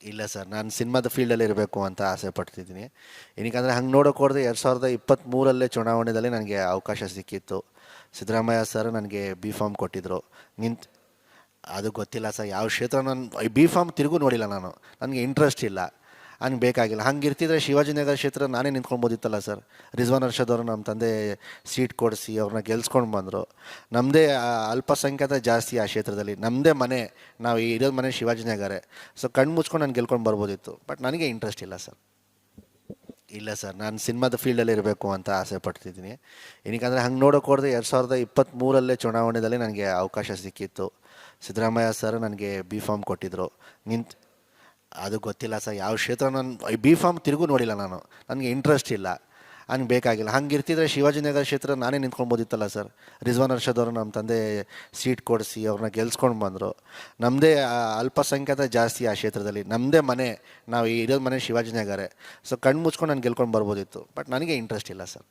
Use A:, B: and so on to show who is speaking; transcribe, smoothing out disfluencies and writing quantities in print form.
A: ಇಲ್ಲ ಸರ್, ನಾನು ಸಿನಿಮಾದ ಫೀಲ್ಡಲ್ಲಿ ಇರಬೇಕು ಅಂತ ಆಸೆ ಪಡ್ತಿದ್ದೀನಿ. ಏನಕ್ಕಂದರೆ ಹಂಗೆ ನೋಡೋಕೆ ಹೋದರೆ 2023 ಚುನಾವಣೆಯಲ್ಲಿ ನನಗೆ ಅವಕಾಶ ಸಿಕ್ಕಿತ್ತು. ಸಿದ್ದರಾಮಯ್ಯ ಸರ್ ನನಗೆ ಬಿ ಫಾರ್ಮ್ ಕೊಟ್ಟಿದ್ದರು. ನಿಂತು ಅದು ಗೊತ್ತಿಲ್ಲ ಸರ್, ಯಾವ ಕ್ಷೇತ್ರ ನಾನು ಬಿ ಫಾರ್ಮ್ ತಿರುಗೂ ನೋಡಿಲ್ಲ ನಾನು. ನನಗೆ ಇಂಟ್ರೆಸ್ಟ್ ಇಲ್ಲ, ಹಂಗೆ ಬೇಕಾಗಿಲ್ಲ. ಹಂಗೆ ಇರ್ತಿದ್ರೆ ಶಿವಾಜಿನಗರ ಕ್ಷೇತ್ರ ನಾನೇ ನಿಂತ್ಕೊಳ್ಬೋದಿತ್ತಲ್ಲ ಸರ್. ರಿಜ್ವಾನ್ ಅರ್ಷದ್ ಅವರು ನಮ್ಮ ತಂದೆ ಸೀಟ್ ಕೊಡಿಸಿ ಅವ್ರನ್ನ ಗೆಲ್ಸ್ಕೊಂಡು ಬಂದರು. ನಮ್ಮದೇ ಅಲ್ಪಸಂಖ್ಯಾತ ಜಾಸ್ತಿ ಆ ಕ್ಷೇತ್ರದಲ್ಲಿ, ನಮ್ಮದೇ ಮನೆ, ನಾವು ಇರೋದು ಮನೆ ಶಿವಾಜಿನಗರೇ. ಸೊ ಕಣ್ಣು ಮುಚ್ಕೊಂಡು ನಾನು ಗೆಲ್ಕೊಂಡು ಬರ್ಬೋದಿತ್ತು, ಬಟ್ ನನಗೆ ಇಂಟ್ರೆಸ್ಟ್ ಇಲ್ಲ ಸರ್. ಇಲ್ಲ ಸರ್, ನಾನು ಸಿನಿಮಾದ ಫೀಲ್ಡಲ್ಲಿ ಇರಬೇಕು ಅಂತ ಆಸೆ ಪಡ್ತಿದ್ದೀನಿ. ಏನಕ್ಕಂದರೆ ಹಂಗೆ ನೋಡೋಕೆ ಹೋದರೆ 2023 ಚುನಾವಣೆಯಲ್ಲಿ ನನಗೆ ಅವಕಾಶ ಸಿಕ್ಕಿತ್ತು. ಸಿದ್ದರಾಮಯ್ಯ ಸರ್ ನನಗೆ ಬಿ ಫಾರ್ಮ್ ಕೊಟ್ಟಿದ್ದರು. ನಿಂತು ಅದು ಗೊತ್ತಿಲ್ಲ ಸರ್, ಯಾವ ಕ್ಷೇತ್ರ ನಾನು ಬಿ ಫಾರ್ಮ್ ತಿರುಗೂ ನೋಡಿಲ್ಲ ನಾನು. ನನಗೆ ಇಂಟ್ರೆಸ್ಟ್ ಇಲ್ಲ, ಹಂಗೆ ಬೇಕಾಗಿಲ್ಲ. ಹಂಗೆ ಇರ್ತಿದ್ರೆ ಶಿವಾಜಿನಗರ ಕ್ಷೇತ್ರ ನಾನೇ ನಿಂತ್ಕೊಳ್ಬೋದಿತ್ತಲ್ಲ ಸರ್. ರಿಜ್ವಾನ್ ಅರ್ಷದ್ ಅವರು ನಮ್ಮ ತಂದೆ ಸೀಟ್ ಕೊಡಿಸಿ ಅವ್ರನ್ನ ಗೆಲ್ಸ್ಕೊಂಡು ಬಂದರು. ನಮ್ಮದೇ ಅಲ್ಪಸಂಖ್ಯಾತ ಜಾಸ್ತಿ ಆ ಕ್ಷೇತ್ರದಲ್ಲಿ, ನಮ್ಮದೇ ಮನೆ, ನಾವು ಇರೋದು ಮನೆ ಶಿವಾಜಿನಗರೇ. ಸೊ ಕಣ್ಣು ಮುಚ್ಕೊಂಡು ನಾನು ಗೆಲ್ಕೊಂಡು ಬರ್ಬೋದಿತ್ತು, ಬಟ್ ನನಗೆ ಇಂಟ್ರೆಸ್ಟ್ ಇಲ್ಲ ಸರ್.